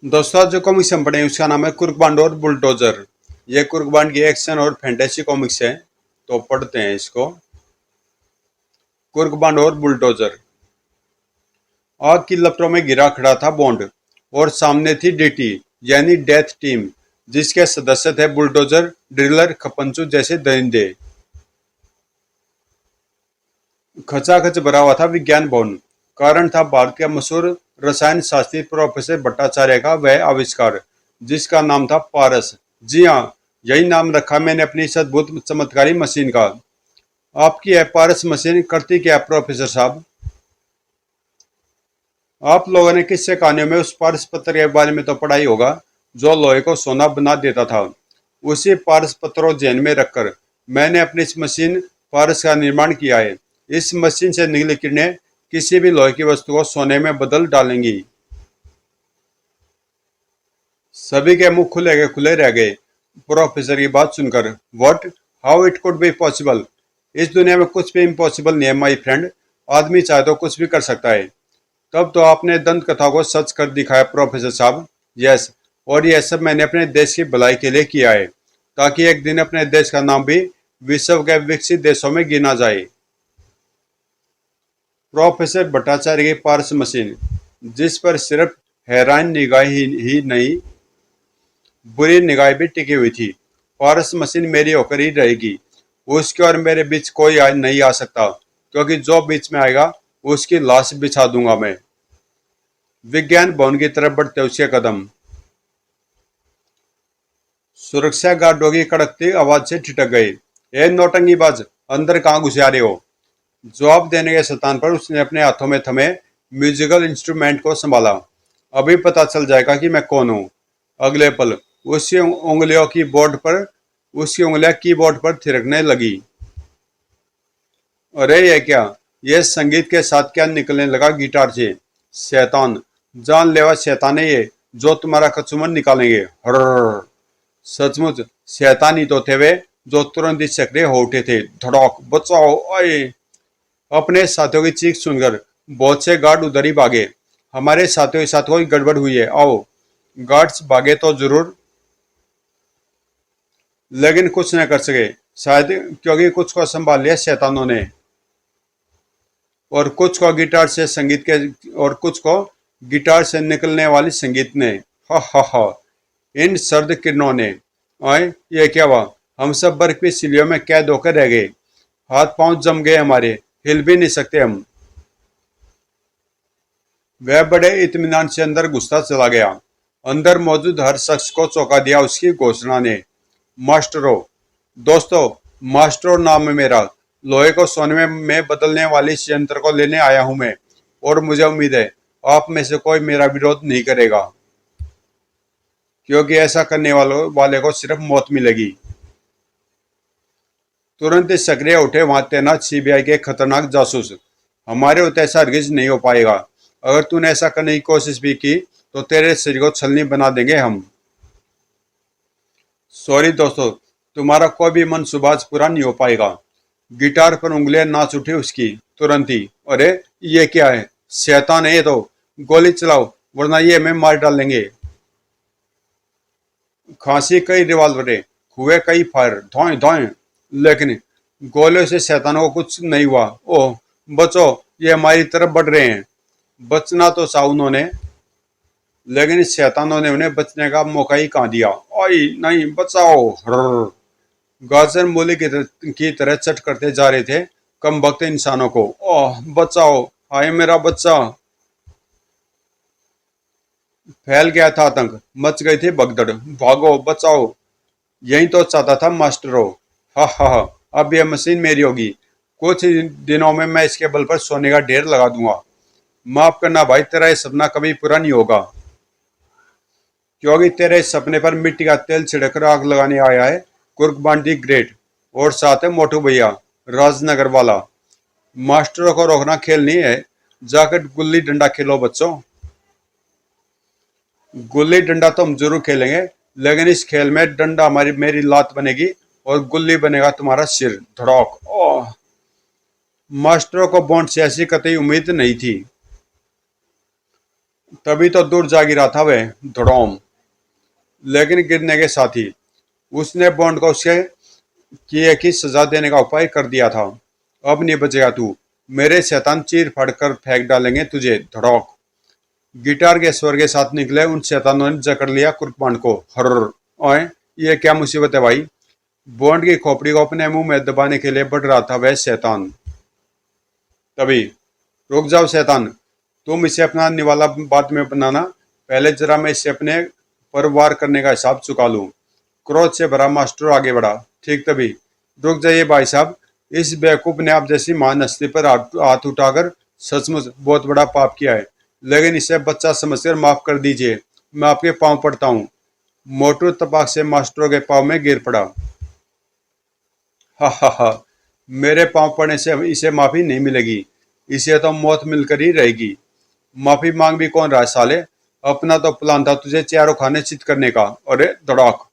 दोस्तों जो कॉमिक्स हम पढ़े उसका नाम है कुर्कबांड और बुलडोजर। ये कुर्कबांड की एक्शन और फैंटेसी कॉमिक्स है, तो पढ़ते हैं इसको। कुर्कबांड और बुलडोजर। आग की लपटों में गिरा खड़ा था बॉन्ड और सामने थी डीटी यानी डेथ टीम, जिसके सदस्य थे बुलडोजर, ड्रिलर, खपंचू जैसे दरिंदे। खचाखच भरा हुआ था विज्ञान भवन। कारण था भारत के मशहूर रसायन शास्त्री प्रोफेसर भट्टाचार्य का वह आविष्कार, जिसका नाम था पारस। जी हाँ, यही नाम रखा मैंने अपनी इस अद्भुत चमत्कारी मशीन का। आपकी है पारस मशीन करती क्या है प्रोफेसर साहब? आप लोगों ने किस्से कहानियों में उस पारस पत्थर के बारे में तो पढ़ा ही होगा, जो लोहे को सोना बना देता था। उसी पारस पत्थर को ध्यान में रखकर मैंने अपनी इस मशीन पारस का निर्माण किया है। इस मशीन से निकली किरणें किसी भी लोहे की वस्तु को सोने में बदल डालेंगी। सभी के मुंह खुले के खुले रह गए प्रोफेसर की बात सुनकर। What? How it could be possible? इस दुनिया में कुछ भी इम्पॉसिबल नहीं है माई फ्रेंड। आदमी चाहे तो कुछ भी कर सकता है। तब तो आपने दंत कथा को सच कर दिखाया प्रोफेसर साहब। यस, और यह सब मैंने अपने देश की भलाई के लिए किया है, ताकि एक दिन अपने देश का नाम भी विश्व के विकसित देशों में गिना जाए। प्रोफेसर भट्टाचार्य की पारस मशीन, जिस पर सिर्फ हैरान निगाह ही नहीं, बुरी निगाह भी टिकी हुई थी। पारस मशीन मेरी होकर ही रहेगी। उसके और मेरे बीच कोई नहीं आ सकता, क्योंकि जो बीच में आएगा उसकी लाश बिछा दूंगा मैं। विज्ञान भवन की तरफ बढ़ते उसके कदम सुरक्षा गार्डों की कड़कती आवाज से ठिठक गए। ए नौटंकीबाज, अंदर कहाँ घुसे आ रहे हो? जवाब देने के स्थान पर उसने अपने हाथों में थमे म्यूजिकल इंस्ट्रूमेंट को संभाला। अभी पता चल जाएगा कि मैं कौन हूँ। अगले पल उसकी उंगलियों की बोर्ड पर उसकी उंगलियां कीबोर्ड पर थिरकने लगी। अरे ये क्या? ये संगीत के साथ क्या निकलने लगा गिटार से? शैतान, जानलेवा शैतान है ये, जो तुम्हारा कचूमन निकालेंगे। हर सचमुच शैतान ही तो थे वे, जो तुरंत ही सक्रिय हो उठे थे। धड़ाक, बचाओ आए! अपने साथियों की चीख सुनकर बहुत से गार्ड उधर ही भागे। हमारे साथियों के साथ कोई गड़बड़ हुई है, आओ। गार्ड्स भागे तो जरूर, लेकिन कुछ न कर सके, शायद क्योंकि कुछ को संभाल लिया शैतानों ने, और कुछ को गिटार से संगीत के और कुछ को गिटार से निकलने वाली संगीत ने। हा हा हा! इन सर्द किरणों ने। आए, ये क्या हुआ? हम सब बर्फ की सिलियों में कैद होकर रह गए। हाथ पांव जम गए हमारे, हिल भी नहीं सकते हम। वह बड़े इत्मीनान से अंदर घुसता चला गया। अंदर मौजूद हर शख्स को चौंका दिया उसकी घोषणा ने। मास्टरों, दोस्तों, मास्टरों नाम है मेरा। लोहे को सोने में बदलने वाले इस यंत्र को लेने आया हूं मैं, और मुझे उम्मीद है आप में से कोई मेरा विरोध नहीं करेगा, क्योंकि ऐसा करने वाले को सिर्फ मौत मिलेगी। तुरंत ही सक्रिय उठे वहां तैनात सीबीआई के खतरनाक जासूस। हमारे होते ऐसा हरगिज नहीं हो पाएगा। अगर तूने ऐसा करने की कोशिश भी की तो तेरे शरीर को छलनी बना देंगे हम। सॉरी दोस्तों, तुम्हारा कोई भी मनसूबा आज पूरा नहीं हो पाएगा। गिटार पर उंगलियां नाच उठी उसकी तुरंत ही। अरे ये क्या है? शैतान है ये तो। गोली चलाओ, वरना ये हमें मार डालेंगे। खांसी कई रिवाल्वरें, हुए कई फायर, धोएं धोएं, लेकिन गोलियों से शैतानों को कुछ नहीं हुआ। ओह बचो, ये हमारी तरफ बढ़ रहे हैं। बचना तो चाहा उन्होंने, लेकिन इस शैतानों ने उन्हें बचने का मौका ही कहाँ दिया। आई नहीं, बचाओ! हर्र! गाजर मूली की तरह चट करते जा रहे थे कम वक्त इंसानों को। ओह बचाओ, हाय मेरा बच्चा! फैल गया था आतंक, मच गई थी भगदड़। भागो, बचाओ! यही तो चाहता था मास्टरों। हा हा हा! अब यह मशीन मेरी होगी। कुछ ही दिनों में मैं इसके बल पर सोने का ढेर लगा दूंगा। माफ करना भाई, तेरा ये सपना कभी पूरा नहीं होगा, क्योंकि तेरे सपने पर मिट्टी का तेल छिड़कर आग लगाने आया है कुर्कबान दी ग्रेट, और साथ है मोटू भैया राजनगर वाला। मास्टरों को रोकना खेल नहीं है। जाकर गुल्ली डंडा खेलो बच्चों। गुल्ली डंडा तो हम जरूर खेलेंगे, लेकिन इस खेल में डंडा हमारी मेरी लात बनेगी और गुल्ली बनेगा तुम्हारा सिर। धड़ाक! ओह! मास्टरों को बॉन्ड से ऐसी कतई उम्मीद नहीं थी। तभी तो दूर जा गिरा था वह धड़ोम। लेकिन गिरने के साथ ही उसने बॉन्ड को उसके किए की सजा देने का उपाय कर दिया था। अब नहीं बचेगा तू, मेरे शैतान चीर फाड़ कर फेंक डालेंगे तुझे। धड़ोक। गिटार के स्वर के साथ निकले उन शैतानों ने जकड़ लिया कुर्बान को। हर ओए, ये क्या मुसीबत है भाई। बॉन्ड की खोपड़ी को अपने मुंह में दबाने के लिए बढ़ रहा था वह शैतान। तभी, रुक जाओ शैतान, तुम इसे अपना निवाला बाद में बनाना, पहले जरा मैं इसे अपने पर वार करने का हिसाब चुका लूं। क्रोध से भरा मास्टर आगे बढ़ा। ठीक तभी, रुक जाइए भाई साहब, इस बेवकूफ ने आप जैसी महान हस्ती पर हाथ उठाकर सचमुच बहुत बड़ा पाप किया है, लेकिन इसे बच्चा समझकर माफ कर दीजिए, मैं आपके पांव पड़ता हूँ। मोटू तपाक से मास्टरों के पांव में गिर पड़ा। हा हा हा, मेरे पांव पड़ने से इसे माफी नहीं मिलेगी, इसे तो मौत मिलकर ही रहेगी। माफी मांग भी कौन रहा है साले, अपना तो प्लान था तुझे चारों खाने चित करने का। अरे धड़ाक।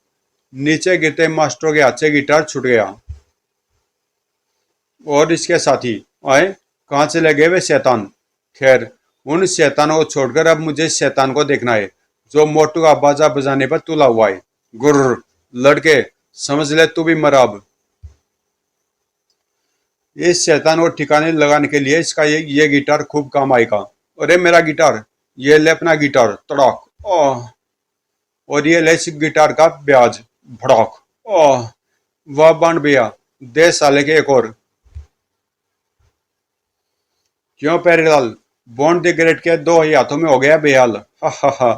नीचे गिरते मास्टरों के हाथ से गिटार छूट गया और इसके साथी आए। कहाँ चले गए वे शैतान। खैर, उन शैतानों को छोड़कर अब मुझे शैतान को देखना है जो मोटू का बाजा बजाने पर तुला हुआ है। गुर्र। लड़के, समझ ले तू भी मरा अब। इस शैतान को ठिकाने लगाने के लिए इसका ये गिटार खूब काम आएगा। अरे मेरा गिटार, ये ले अपना गिटार। तड़ाक। ओह। और ये ले इस गिटार का ब्याज। भड़ाक। ओह। वाह बांड भैया, दे साले के एक और। क्यों प्यारेलाल, बॉन्ड द ग्रेट के दो ही हाथों में हो गया बेहाल। हा हा हा।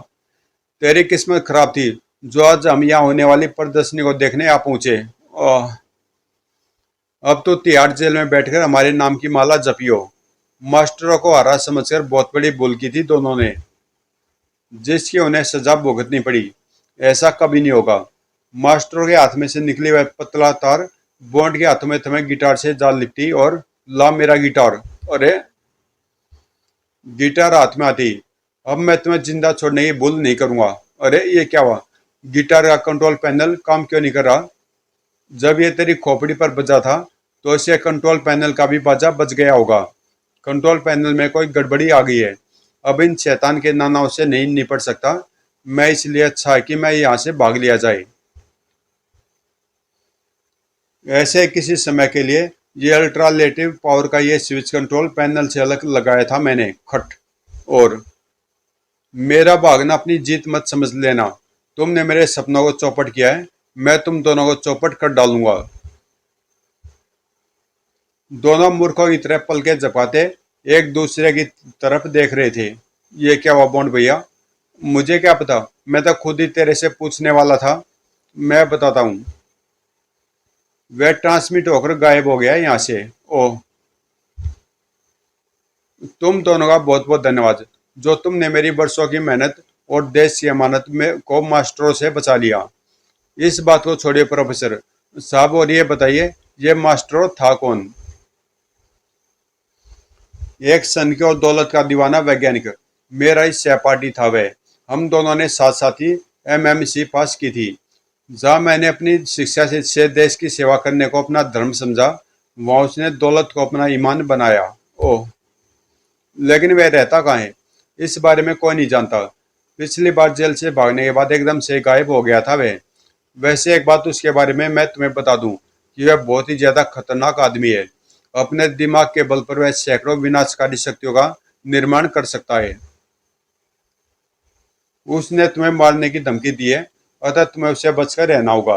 तेरी किस्मत खराब थी जो आज हम यहाँ होने वाली प्रदर्शनी को देखने आ पहुंचे। ओह। अब तो तिहाड़ जेल में बैठकर हमारे नाम की माला जपियो। मास्टरों को हरा समझकर बहुत बड़ी भूल की थी दोनों ने, जिसकी उन्हें सजा भुगतनी पड़ी। ऐसा कभी नहीं होगा। मास्टरों के हाथ में से निकली वह पतला तार बॉन्ड के हाथों में थमे गिटार से जा लिपटी और ला मेरा गिटार। अरे, गिटार हाथ में आती, अब मैं तुम्हें जिंदा छोड़ने की भूल नहीं करूंगा। अरे ये क्या हुआ, गिटार का कंट्रोल पैनल काम क्यों नहीं कर रहा। जब ये तेरी खोपड़ी पर बजा था तो इसे कंट्रोल पैनल का भी बाजा बज गया होगा। कंट्रोल पैनल में कोई गड़बड़ी आ गई है। अब इन शैतान के नानाओं से नहीं निपट सकता मैं, इसलिए अच्छा है कि मैं यहाँ से भाग लिया जाए। ऐसे किसी समय के लिए ये अल्ट्रालेटिव पावर का ये स्विच कंट्रोल पैनल से अलग लगाया था मैंने। खट। और मेरा भागना अपनी जीत मत समझ लेना, तुमने मेरे सपनों को चौपट किया है, मैं तुम दोनों को चौपट कर डालूंगा। दोनों मूर्खों की तरह पलके झपकाते एक दूसरे की तरफ देख रहे थे। ये क्या हुआ बॉन्ड भैया, मुझे क्या पता, मैं तो खुद ही तेरे से पूछने वाला था। मैं बताता हूँ। वह ट्रांसमिट होकर गायब हो गया यहाँ से। ओह, तुम दोनों का बहुत बहुत धन्यवाद, जो तुमने मेरी बरसों की मेहनत और देश की अमानत में को मास्टरों से बचा लिया। इस बात को छोड़िए प्रोफेसर साहब, और ये बताइए ये मास्टरो था कौन। एक सन की और दौलत का दीवाना वैज्ञानिक मेरा ही सहपाठी था वह। हम दोनों ने साथ साथ ही एमएमसी पास की थी। जहाँ मैंने अपनी शिक्षा से देश की सेवा करने को अपना धर्म समझा, वहाँ उसने दौलत को अपना ईमान बनाया। ओह, लेकिन वह रहता कहाँ है, इस बारे में कोई नहीं जानता। पिछली बार जेल से भागने के बाद एकदम से गायब हो गया था वह। वैसे एक बात उसके बारे में मैं तुम्हें बता दूं कि वह बहुत ही ज्यादा खतरनाक आदमी है। अपने दिमाग के बल पर वह सैकड़ों विनाशकारी शक्तियों का निर्माण कर सकता है। उसने तुम्हें मारने की धमकी दी है, अतः तुम्हें उससे बचकर रहना होगा।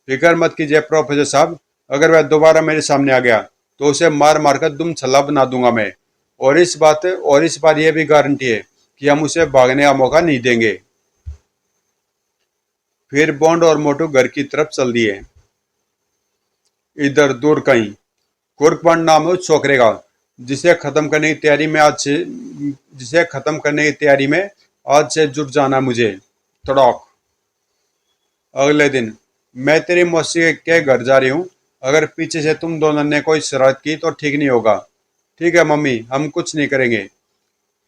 फिक्र मत कीजिए प्रोफेसर साहब, अगर वह दोबारा मेरे सामने आ गया तो उसे मार मार कर दुम छल्ला बना दूंगा मैं। और इस बार यह भी गारंटी है कि हम उसे भागने का मौका नहीं देंगे। फिर बॉन्ड और मोटू घर की तरफ चल दिए। इधर दूर कहीं कुर्कबंड नाम है उस छोकरे का, जिसे खत्म करने की तैयारी में आज से जिसे खत्म करने की तैयारी में आज से जुट जाना मुझे। तड़ाक। अगले दिन मैं तेरी मौसी के घर जा रही हूँ, अगर पीछे से तुम दोनों ने कोई शरारत की तो ठीक नहीं होगा। ठीक है मम्मी, हम कुछ नहीं करेंगे।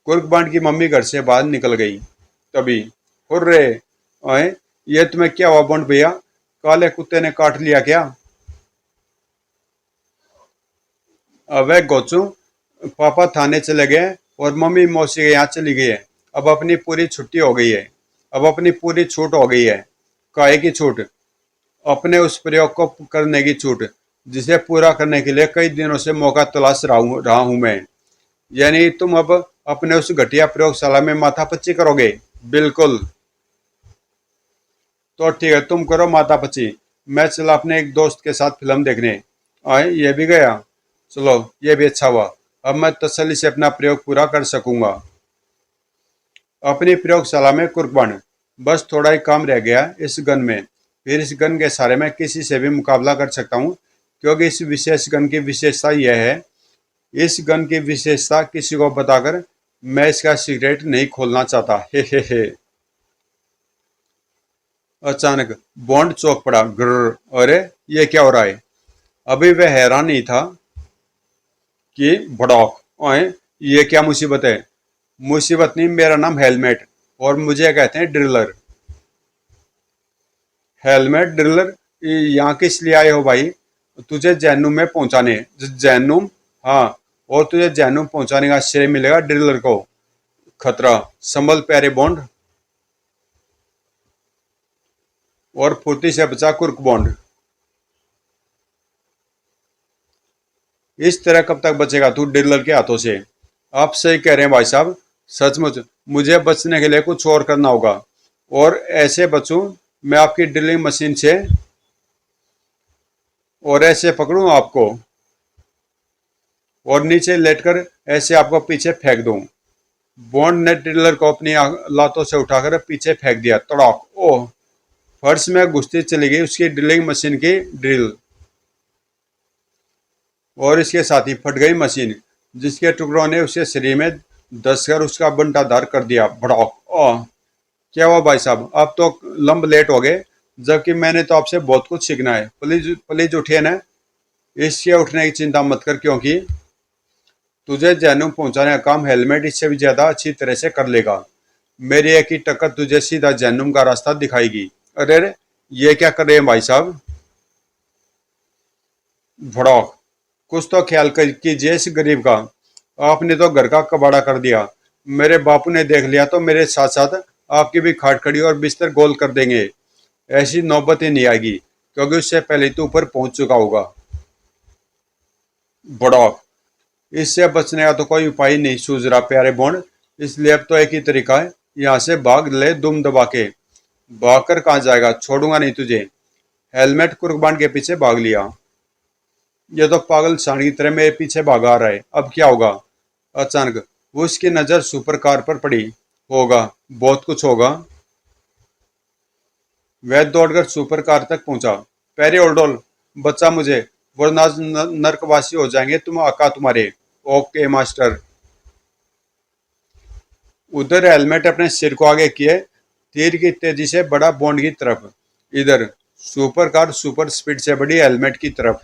कुर्कबंड की मम्मी घर से बाहर निकल गई। तभी, हुर्रे, ओए, ये तुम्हें क्या हुआ बॉन्ड भैया, काले कुत्ते ने काट लिया क्या। अबे गोचू, पापा थाने चले गए और मम्मी मौसी के यहाँ चली गई है। अब अपनी पूरी छुट्टी हो गई है, अब अपनी पूरी छूट हो गई है। काहे की छूट? अपने उस प्रयोग को करने की छूट, जिसे पूरा करने के लिए कई दिनों से मौका तलाश रहा हूं मैं। यानी तुम अब अपने उस घटिया प्रयोगशाला में माथापच्ची करोगे? बिल्कुल। तो ठीक है, तुम करो माथापच्ची। मैं चला अपने एक दोस्त के साथ फिल्म देखने। आए, ये भी गया। चलो, ये भी अच्छा हुआ। अब मैं तसल्ली से अपना प्रयोग पूरा कर सकूंगा। अपनी प्रयोगशाला में कुर्बान, बस थोड़ा ही काम रह गया इस गन में। फिर इस गन के सारे में किसी से भी मुकाबला कर सकता हूँ, क्योंकि इस विशेष गन की विशेषता यह है। इस गन की विशेषता किसी को बताकर मैं इसका सीक्रेट नहीं खोलना चाहता। हे। अचानक बॉन्ड चौंक पड़ा। ग्र, अरे ये क्या हो रहा है? अभी वह हैरान ही था कि भड़ौक, ओए, ये क्या मुसीबत है? मुसीबत नहीं, मेरा नाम हेलमेट और मुझे कहते हैं ड्रिलर। Helmet driller? यहाँ किस लिए आए हो भाई? तुझे जैनुम में पहुंचाने। जैनुम? हाँ, और तुझे जैनुम पहुंचाने का श्रेय मिलेगा ड्रिलर को। खतरा, संभल प्यारे बॉन्ड, और फुर्ती से बचा कुर्क बॉन्ड। इस तरह कब तक बचेगा तू ड्रिलर के हाथों से? आप सही कह रहे हैं भाई साहब, सचमुच मुझे बचने के लिए कुछ और करना होगा। और ऐसे बचूं मैं आपकी ड्रिलिंग मशीन से, और ऐसे पकड़ूं आपको और नीचे लेटकर ऐसे आपको पीछे फेंक दूं। बॉन्ड ने ड्रिलर को अपनी लातों से उठाकर पीछे फेंक दिया। तड़ाक! ओह! फर्श में घुसती चली गई उसकी ड्रिलिंग मशीन की ड्रिल, और इसके साथ ही फट गई मशीन, जिसके टुकड़ों ने उसके शरीर में धंसकर उसका बंटाधार कर दिया। भड़ाक! ओह! क्या हुआ भाई साहब, आप तो लंब लेट हो गए, जबकि मैंने तो आपसे बहुत कुछ सीखना है। प्लीज प्लीज उठिए ना। इसके उठने की चिंता मत कर, क्योंकि तुझे जहनुम पहुंचाने का काम हेलमेट इससे भी ज्यादा अच्छी तरह से कर लेगा। मेरी एक ही टक्कर तुझे सीधा जहनुम का रास्ता दिखाएगी। अरे, ये क्या कर रहे हैं भाई साहब? भड़ौक! कुछ तो ख्याल कीजिए इस गरीब का। आपने तो घर का कबाड़ा कर दिया। मेरे बापू ने देख लिया तो मेरे साथ साथ आपकी भी खाट खड़ी और बिस्तर गोल कर देंगे। ऐसी नौबत ही नहीं आएगी, क्योंकि उससे पहले तो ऊपर पहुंच चुका होगा। भड़ौक! इससे बचने का तो कोई उपाय ही नहीं सूझ रहा प्यारे बॉन्ड। इसलिए अब तो एक ही तरीका है, यहाँ से भाग ले दुम दबा के। भाग कर कहाँ जाएगा? छोड़ूंगा नहीं तुझे। हेलमेट कुर्बान के पीछे भाग लिया। ये तो पागल सांड की तरह मेरे पीछे भागा आ रहा है। अब क्या होगा? अचानक उसकी नजर सुपर कार पर पड़ी। होगा, बहुत कुछ होगा। वह दौड़कर सुपर कार तक पहुंचा। पैरी ओल्डोल, बच्चा मुझे, वरना नरकवासी हो जाएंगे तुम आका तुम्हारे। Okay master. उधर हेलमेट अपने सिर को आगे किए तीर की तेजी से बढ़ा बॉन्ड की तरफ। इधर सुपर कार सुपर स्पीड से बढ़ी हेलमेट की तरफ,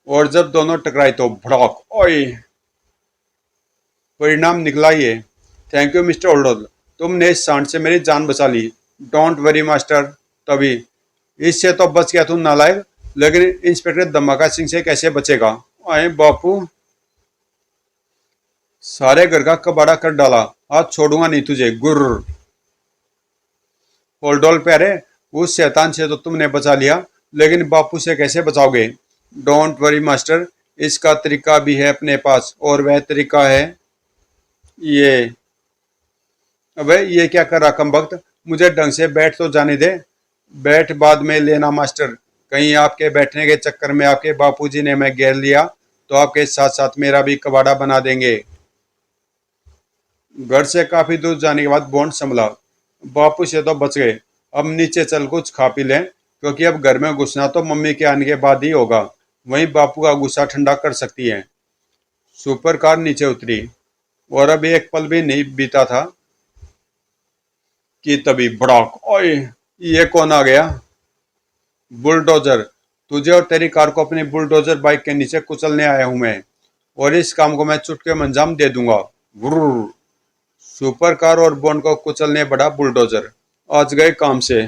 और जब दोनों टकराई तो भड़ाक! ओए! परिणाम निकला ये। थैंक यू मिस्टर ओल्डोल, तुमने इस सांड से मेरी जान बचा ली। Don't worry master. तभी इससे तो बच गया तू नालायक, लेकिन इंस्पेक्टर धमाका सिंह से कैसे बचेगा? आए बापू, सारे घर का कबाड़ा कर डाला, आज छोड़ूंगा नहीं तुझे। गुर्र! होल्डोल प्यारे, उस शैतान से तो तुमने बचा लिया, लेकिन बापू से कैसे बचाओगे? डोंट वरी मास्टर, इसका तरीका भी है अपने पास, और वह तरीका है ये। अबे, ये क्या कर रहा कमबख्त? मुझे ढंग से बैठ तो जाने दे। बैठ बाद में लेना मास्टर। कहीं आपके बैठने के चक्कर में आपके बापूजी ने मैं घेर लिया तो आपके साथ साथ मेरा भी कबाड़ा बना देंगे। घर से काफी दूर जाने के बाद बॉन्ड संभला। बापू से तो बच गए। अब नीचे चल कुछ खा पी लें, क्योंकि अब घर में घुसना तो मम्मी के आने के बाद ही होगा। वहीं बापू का गुस्सा ठंडा कर सकती है। सुपर कार नीचे उतरी, और अब एक पल भी नहीं बीता था कि तभी भड़ाक! ओए! ये कौन आ गया? बुलडोजर! तुझे और तेरी कार को अपनी बुलडोजर बाइक के नीचे कुचलने आया हूं मैं, और इस काम को मैं चुटकी में अंजाम दे दूंगा। व्रुर! सुपर कार और बॉन्ड को कुचलने बढ़ा बुलडोजर। आज गए काम से।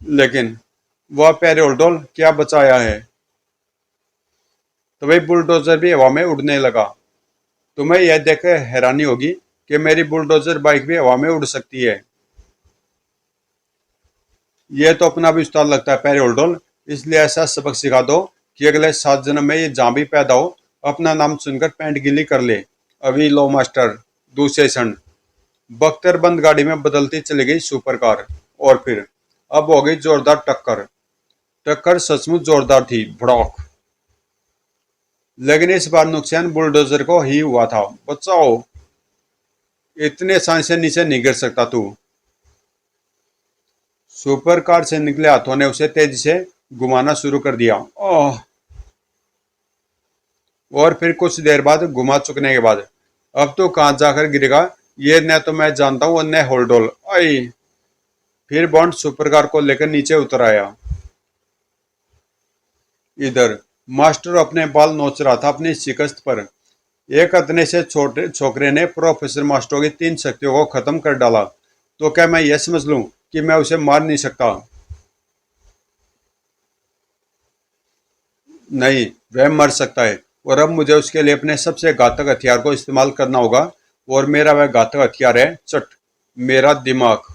लेकिन वह प्यारे ओल्डोल क्या बचाया है? तभी बुलडोजर भी हवा में उड़ने लगा। तुम्हें यह देखकर हैरानी होगी कि मेरी बुलडोजर बाइक भी हवा में उड़ सकती है। ये तो अपना भी उस्ताद लगता है पैरी होल्डोल, इसलिए ऐसा सबक सिखा दो कि अगले 7 जन्म में ये जहाँ भी पैदा हो अपना नाम सुनकर पैंट गीली कर ले। अभी लो मास्टर। दूसरे क्षण बख्तरबंद गाड़ी में बदलती चली गई सुपर कार। और फिर अब हो गई जोरदार टक्कर। टक्कर सचमुच जोरदार थी, भड़ाक। लेकिन इस बार नुकसान बुलडोजर को ही हुआ था। बचाओ, इतने आसानी से नीचे नहीं गिर सकता तू। सुपर कार से निकले हाथों ने उसे तेजी से घुमाना शुरू कर दिया। ओह। और फिर कुछ देर बाद घुमा चुकने के बाद अब तो कहाँ जाकर गिरेगा ये न तो मैं जानता हूँ न होल्डोल। आई। फिर बॉन्ड सुपर कार को लेकर नीचे उतर आया। इधर मास्टर अपने बाल नोच रहा था अपनी शिकस्त पर। एक अतने से छोटे छोकरे ने प्रोफेसर मास्टर की 3 शक्तियों को खत्म कर डाला, तो क्या मैं यह समझ लूं कि मैं उसे मार नहीं सकता? नहीं, वह मर सकता है, और अब मुझे उसके लिए अपने सबसे घातक हथियार को इस्तेमाल करना होगा। और मेरा वह घातक हथियार है चट, मेरा दिमाग।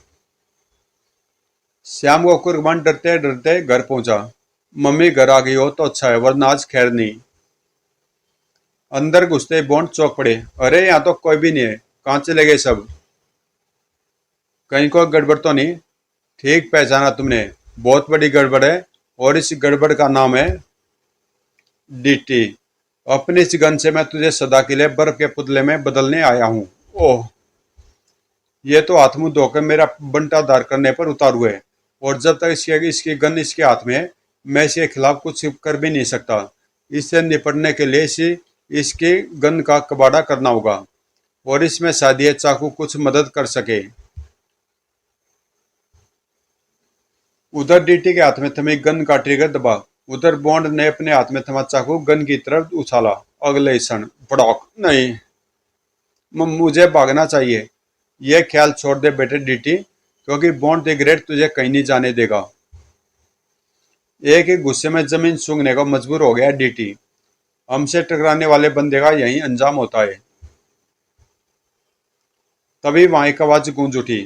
श्याम को कुर्बान डरते डरते घर पहुंचा। मम्मी घर आ गई हो तो अच्छा है, वरना आज खैर नहीं। अंदर घुसते ही बॉन्ड चौंक पड़े। अरे यहाँ तो कोई भी नहीं है, कहाँ चले गए सब? कहीं कोई गड़बड़ तो नहीं? ठीक पहचाना तुमने, बहुत बड़ी गड़बड़ है। और इस गड़बड़ का नाम है डीटी। अपनी इस गन से मैं तुझे सदा के लिए बर्फ के पुतले में बदलने आया हूँ। ओह। ये तो हाथ मुंह धोकर मेरा बंटाधार करने पर उतारू है, और जब तक इसकी गन इसके हाथ में है मैं इसके खिलाफ कुछ कर भी नहीं सकता। इससे निपटने के लिए इसकी गन का कबाड़ा करना होगा, और इसमें शायद ये चाकू कुछ मदद कर सके। उधर डीटी के हाथ में थमी गन का ट्रिगर दबा। उधर बॉन्ड ने अपने हाथ में थमा चाकू गन की तरफ उछाला। अगले क्षण भड़ाक। नहीं, मुझे भागना चाहिए। यह ख्याल छोड़ दे बेटे डीटी, क्योंकि बॉन्ड द ग्रेट तुझे कहीं नहीं जाने देगा। एक ही गुस्से में जमीन सूंघने को मजबूर हो गया डीटी। हमसे टकराने वाले बंदे का यही अंजाम होता है। तभी वहां एक आवाज गूंज उठी।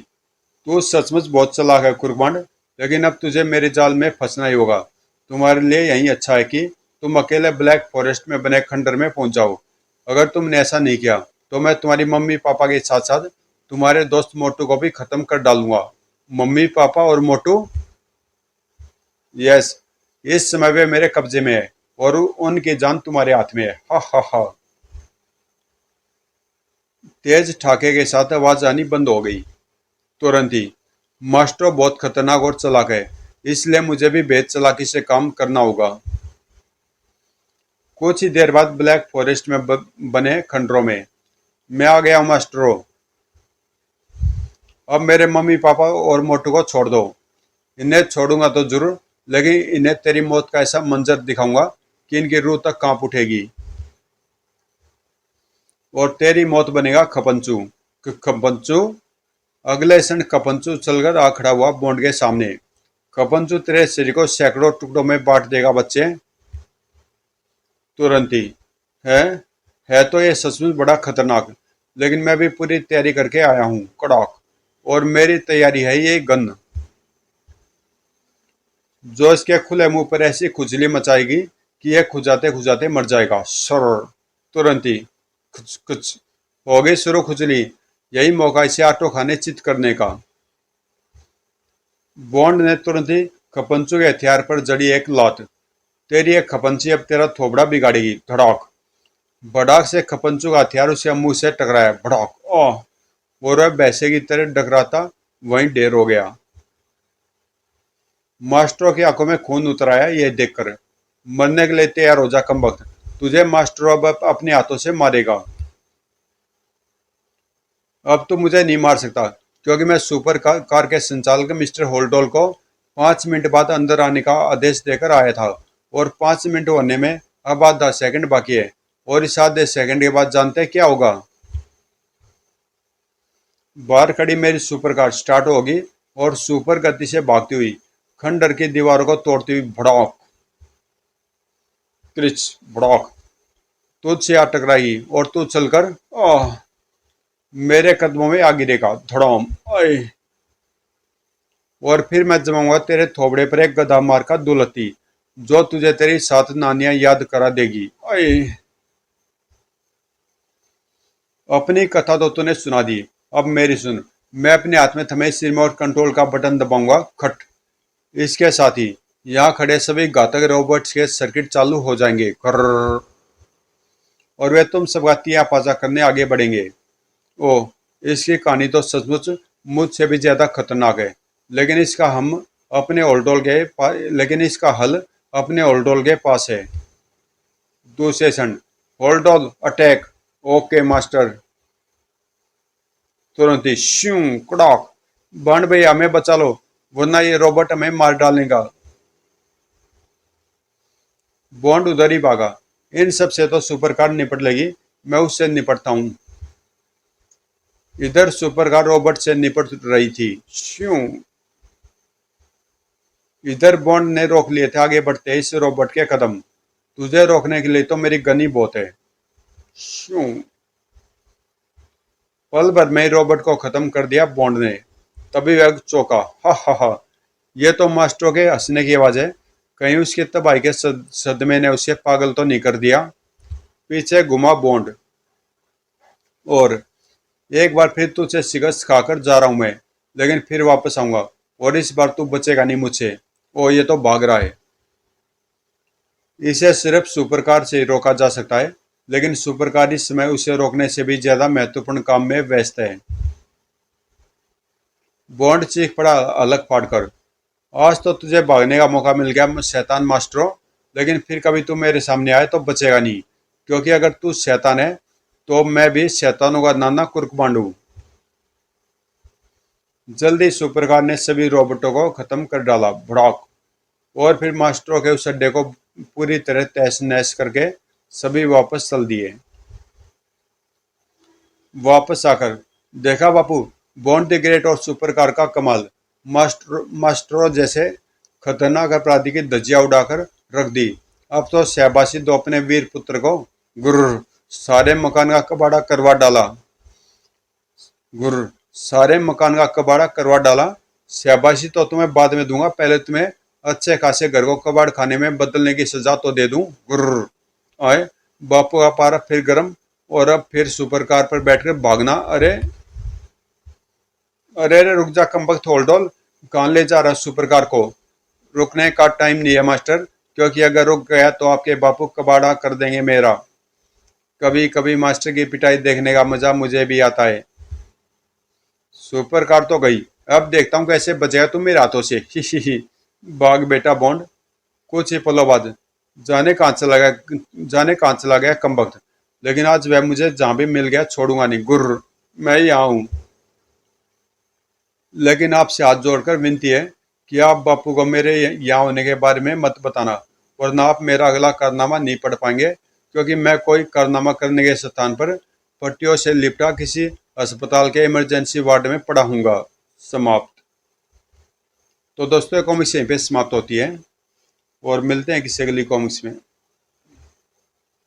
तू सचमुच बहुत चालाक है कुर्बान, लेकिन अब तुझे मेरे जाल में फंसना ही होगा। तुम्हारे लिए यही अच्छा है कि तुम अकेले ब्लैक फॉरेस्ट में बने खंडर में पहुंच जाओ। अगर तुमने ऐसा नहीं किया तो मैं तुम्हारी मम्मी पापा के साथ साथ तुम्हारे दोस्त मोटू को भी खत्म कर डालूंगा। मम्मी पापा और मोटू? यस, इस समय वे मेरे कब्जे में है, और उनकी जान तुम्हारे हाथ में है। हा हा हा। तेज ठाके के साथ आवाज आनी बंद हो गई। तुरंत ही, मास्टर बहुत खतरनाक और चालाक है, इसलिए मुझे भी बेहद चालाकी से काम करना होगा। कुछ ही देर बाद ब्लैक फॉरेस्ट में बने खंडरों में मैं आ गया हूँ मास्टरों। अब मेरे मम्मी पापा और मोटू को छोड़ दो। इन्हें छोड़ूंगा तो जरूर, लेकिन इन्हें तेरी मौत का ऐसा मंजर दिखाऊंगा कि इनकी रूह तक कांप उठेगी। और तेरी मौत बनेगा खपंचू। खपंचू? अगले क्षण खपंचू चलकर आ खड़ा हुआ बॉन्ड के सामने। खपंचू तेरे शरीर को सैकड़ों टुकड़ों में बांट देगा बच्चे। तुरंत ही। है है तो ये सचमुच बड़ा खतरनाक, लेकिन मैं भी पूरी तैयारी करके आया हूँ। कड़ाक। और मेरी तैयारी है ये गन, जो इसके खुले मुंह पर ऐसी खुजली मचाएगी कि यह खुजाते खुजाते मर जाएगा। सर। तुरंत ही कुछ कुछ हो गई शुरू खुजली। यही मौका इसे आटो खाने चित करने का। बॉन्ड ने तुरंत ही खपंचू के हथियार पर जड़ी एक लात। तेरी एक खपंची अब तेरा थोबड़ा बिगाड़ेगी। धड़ाक। भड़ाक से खपंचू का हथियार उसके मुंह से टकराया। भड़ाक। ओह। और वह भैंसे की तरह डकराता वहीं ढेर हो गया। मास्टरों की आंखों में खून उतर आया यह देखकर। मरने के लिए तैयार हो जा कमबख्त, तुझे मास्टरों अब अपने हाथों से मारेगा। अब तो मुझे नहीं मार सकता, क्योंकि मैं सुपर कार के संचालक मिस्टर होल्डोल को 5 मिनट बाद अंदर आने का आदेश देकर आया था, और 5 मिनट होने में अब आधा सेकंड बाकी है। और इस आधे सेकंड के बाद जानते हैं क्या होगा? बाहर खड़ी मेरी सुपर कार स्टार्ट होगी और सुपर गति से भागती हुई खंडर की दीवारों को तोड़ती हुई भड़ाक। क्रिच। भड़ाक। तुझसे आ टकराई और तू चलकर। आह। मेरे कदमों में आ गिरेगा धड़ाम। ओए, और फिर मैं जमाऊंगा तेरे थोबड़े पर एक गदा मार का दुलती, जो तुझे तेरी सात नानियां याद करा देगी। ओए, अपनी कथा तो तूने सुना दी, अब मेरी सुन। मैं अपने हाथ में थमे इस रिमोट कंट्रोल का बटन दबाऊंगा, खट। इसके साथ ही यहाँ खड़े सभी घातक रोबोट्स के सर्किट चालू हो जाएंगे, कर्र, और वे तुम सबका तिया पाजा करने आगे बढ़ेंगे। ओह, इसकी कहानी तो सचमुच मुझसे भी ज्यादा खतरनाक है, लेकिन इसका हम अपने लेकिन इसका हल अपने ओल्डोल के पास है। दूसरे क्षण, होल्डोल अटैक। Okay master. तुरंत ही श्यू कड़ाक। बंड भाई हमें बचा लो, वरना ये रोबोट हमें मार डालेगा। बॉन्ड उधर ही भागा। इन सब से तो सुपर कार निपट लेगी, मैं उससे निपटता हूँ। इधर सुपर कार रोबोट से निपट रही थी। श्यू। इधर बॉन्ड ने रोक लिए थे आगे बढ़ते इस रोबोट के कदम। तुझे रोकने के लिए तो मेरी गनी बहुत है। श्यू। पल भर में ही रोबोट को खत्म कर दिया बॉन्ड ने। तभी वह चौंका। हा हा हा, ये तो मास्टरों के हंसने की आवाज है। कहीं उसकी तबाही के सदमे ने उसे पागल तो नहीं कर दिया। पीछे घुमा बॉन्ड। और एक बार फिर तुझसे शिकस्त खाकर जा रहा हूं मैं, लेकिन फिर वापस आऊंगा, और इस बार तू बचेगा नहीं मुझसे। ओ, ये तो भाग रहा है। इसे सिर्फ सुपरकार से ही रोका जा सकता है, लेकिन सुपरकार इस समय उसे रोकने से भी ज्यादा महत्वपूर्ण काम में व्यस्त है। बॉन्ड चीख पड़ा अलग फाड़कर। आज तो तुझे भागने का मौका मिल गया शैतान मास्टरों, लेकिन फिर कभी तू मेरे सामने आए तो बचेगा नहीं, क्योंकि अगर तू शैतान है तो मैं भी शैतानों का नाना कुर्कमांडू। जल्दी सुपरकार ने सभी रोबोटों को खत्म कर डाला, भड़ाक। और फिर मास्टरों के उस अड्डे को पूरी तरह तहस नहस करके सभी वापस चल दिए। वापस आकर देखा बापू, बॉन्ड द ग्रेट और सुपरकार का कमाल। मास्टरों जैसे खतरनाक अपराधी की धज्जियां उड़ाकर रख दी। अब तो शाबाशी दो अपने वीर पुत्र को। गुर्र, सारे मकान का कबाड़ा करवा डाला। गुर्र, सारे मकान का कबाड़ा करवा डाला। शाबाशी तो तुम्हें बाद में दूंगा, पहले तुम्हें अच्छे खासे घर को कबाड़ खाने में बदलने की सजा तो दे दूं। गुर्र। आए, बापू का पारा फिर गर्म, और अब फिर सुपर कार पर बैठकर भागना। अरे अरे अरे, रुक जा कमबख्त, होल्ड ऑन। कहाँ ले जा रहा सुपर कार को? रुकने का टाइम नहीं है मास्टर, क्योंकि अगर रुक गया तो आपके बापू कबाड़ा कर देंगे मेरा। कभी कभी मास्टर की पिटाई देखने का मजा मुझे भी आता है। सुपर कार तो गई, अब देखता हूँ कैसे बचेगा तुम मेरे हाथों से। ही ही ही। भाग बेटा बॉन्ड। कुछ ही पलों बाद जाने कहाँ चला गया कमबख्त, लेकिन आज वह मुझे जहां भी मिल गया छोड़ूंगा नहीं। गुर्र, मैं यहाँ हूँ। लेकिन आपसे हाथ जोड़कर विनती है कि आप बापू को मेरे यहाँ होने के बारे में मत बताना, वरना आप मेरा अगला कारनामा नहीं पढ़ पाएंगे, क्योंकि मैं कोई कारनामा करने के स्थान पर पट्टियों से लिपटा किसी अस्पताल के इमरजेंसी वार्ड में पड़ा हूँगा। समाप्त। तो दोस्तों, कॉमिक्स यहीं पे समाप्त होती है, और मिलते हैं किसी अगली कॉमिक्स में।